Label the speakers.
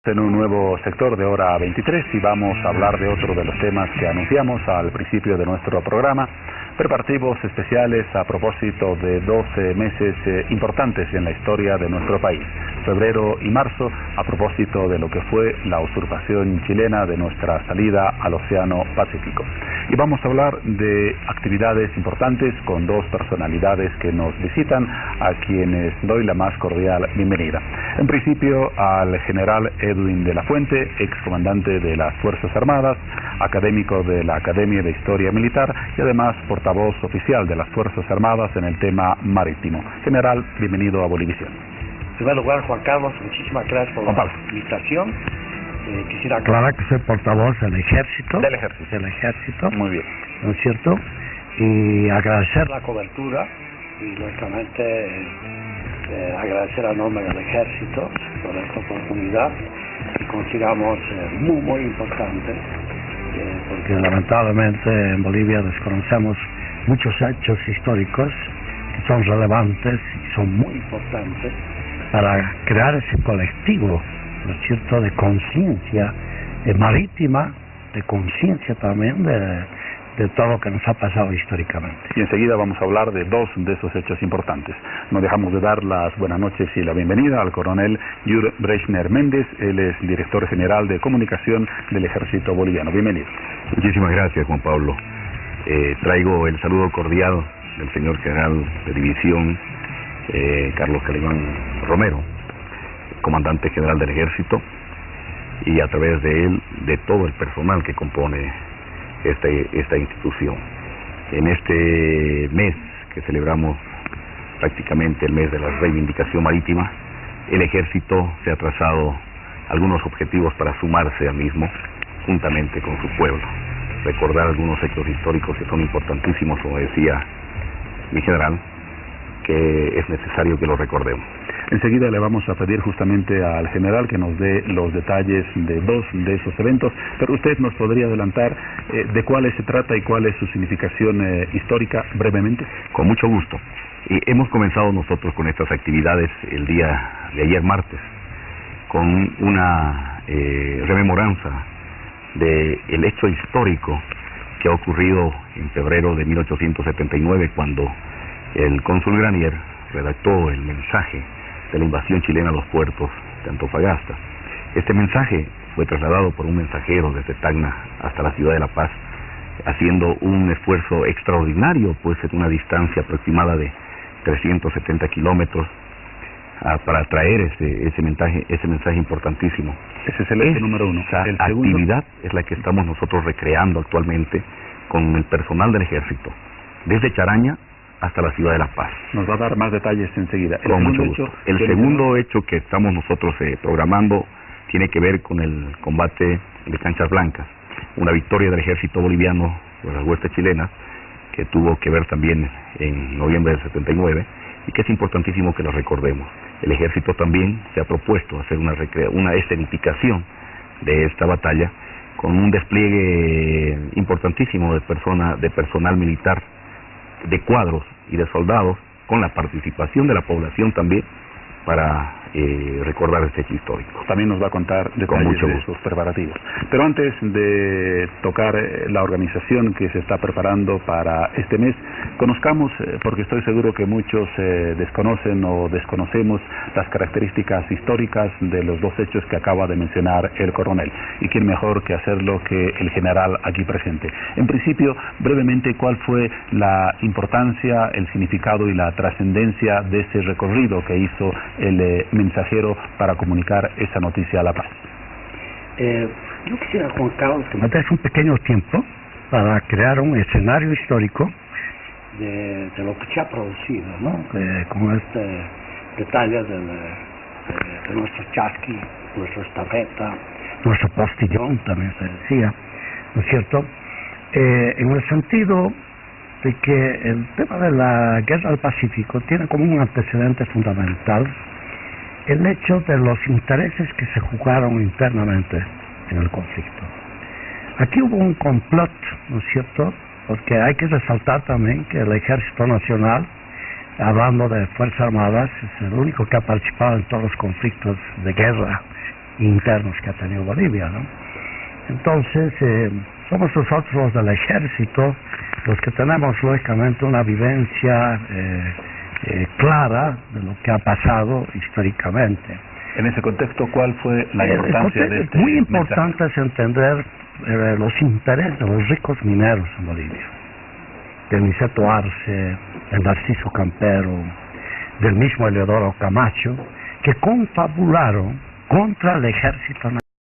Speaker 1: En un nuevo sector de hora 23 y vamos a hablar de otro de los temas que anunciamos al principio de nuestro programa, preparativos especiales a propósito de 12 meses importantes en la historia de nuestro país, febrero y marzo, a propósito de lo que fue la usurpación chilena de nuestra salida al Océano Pacífico. Y vamos a hablar de actividades importantes con dos personalidades que nos visitan, a quienes doy la más cordial bienvenida. En principio al general Edwin de la Fuente, excomandante de las Fuerzas Armadas, académico de la Academia de Historia Militar y además portavoz oficial de las Fuerzas Armadas en el tema marítimo. General, bienvenido a Bolivisión.
Speaker 2: En primer lugar, Juan Carlos, muchísimas gracias por la invitación. Quisiera aclarar que soy portavoz del Ejército.
Speaker 1: Del Ejército.
Speaker 2: Del Ejército.
Speaker 1: Muy bien.
Speaker 2: ¿No es cierto? Y agradecer la cobertura y, lógicamente, agradecer al nombre del Ejército por esta oportunidad que consideramos muy importante, porque lamentablemente en Bolivia desconocemos muchos hechos históricos que son relevantes y son muy importantes para crear ese colectivo, ¿no es cierto?, de conciencia marítima, de conciencia también de todo lo que nos ha pasado históricamente.
Speaker 1: Y enseguida vamos a hablar de dos de esos hechos importantes. No dejamos de dar las buenas noches y la bienvenida al coronel Jur Brechner Méndez. Él es director general de comunicación del Ejército Boliviano. Bienvenido.
Speaker 3: Muchísimas gracias, Juan Pablo. Traigo el saludo cordial del señor general de división Carlos Calimán Romero, comandante general del Ejército, y a través de él, de todo el personal que compone esta institución. En este mes que celebramos prácticamente el mes de la reivindicación marítima, el Ejército se ha trazado algunos objetivos para sumarse al mismo, juntamente con su pueblo. Recordar algunos hechos históricos que son importantísimos, como decía mi general, que es necesario que lo recordemos.
Speaker 1: Enseguida le vamos a pedir justamente al general que nos dé los detalles de dos de esos eventos, pero usted nos podría adelantar de cuáles se trata y cuál es su significación histórica brevemente.
Speaker 3: Con mucho gusto. Hemos comenzado nosotros con estas actividades el día de ayer martes, con una rememoranza del hecho histórico que ha ocurrido en febrero de 1879, cuando el cónsul Granier redactó el mensaje de la invasión chilena a los puertos de Antofagasta. Este mensaje fue trasladado por un mensajero desde Tacna hasta la ciudad de La Paz, haciendo un esfuerzo extraordinario, pues en una distancia aproximada de 370 kilómetros, para traer ese mensaje importantísimo.
Speaker 1: Ese es el eje número uno.
Speaker 3: Esa actividad es la que estamos nosotros recreando actualmente con el personal del Ejército, desde Charaña hasta la ciudad de La Paz.
Speaker 1: Nos va a dar más detalles enseguida.
Speaker 3: Con mucho gusto. El segundo hecho que estamos nosotros programando tiene que ver con el combate de Canchas Blancas, una victoria del ejército boliviano por las huestes chilenas, que tuvo que ver también en noviembre del 79, y que es importantísimo que lo recordemos. El ejército también se ha propuesto hacer una escenificación de esta batalla, con un despliegue importantísimo de personal militar, de cuadros y de soldados, con la participación de la población también, para recordar este hecho histórico.
Speaker 1: También nos va a contar detalles de sus preparativos. Pero antes de tocar la organización que se está preparando para este mes, conozcamos, porque estoy seguro que muchos desconocen o desconocemos las características históricas de los dos hechos que acaba de mencionar el coronel. Y quién mejor que hacerlo que el general aquí presente. En principio, brevemente, ¿cuál fue la importancia, el significado y la trascendencia de ese recorrido que hizo el mensajero para comunicar esa noticia a La Paz?
Speaker 2: Yo quisiera, Juan Carlos, que me des un pequeño tiempo para crear un escenario histórico de lo que se ha producido, ¿no? Con detalles de nuestro chasqui, nuestra estafeta, nuestro postillón, también se decía, ¿no es cierto? En el sentido de que el tema de la guerra del Pacífico tiene como un antecedente fundamental el hecho de los intereses que se jugaron internamente en el conflicto. Aquí hubo un complot, ¿no es cierto?, porque hay que resaltar también que el Ejército Nacional, hablando de Fuerzas Armadas, es el único que ha participado en todos los conflictos de guerra internos que ha tenido Bolivia, ¿no? Entonces, somos nosotros los del ejército los que tenemos lógicamente una vivencia clara de lo que ha pasado históricamente.
Speaker 1: En ese contexto, ¿cuál fue la importancia de este
Speaker 2: muy importante
Speaker 1: mensaje?
Speaker 2: es entender los intereses de los ricos mineros en Bolivia, del Niceto Arce, del Narciso Campero, del mismo Eleodoro Camacho, que confabularon contra el ejército nacional.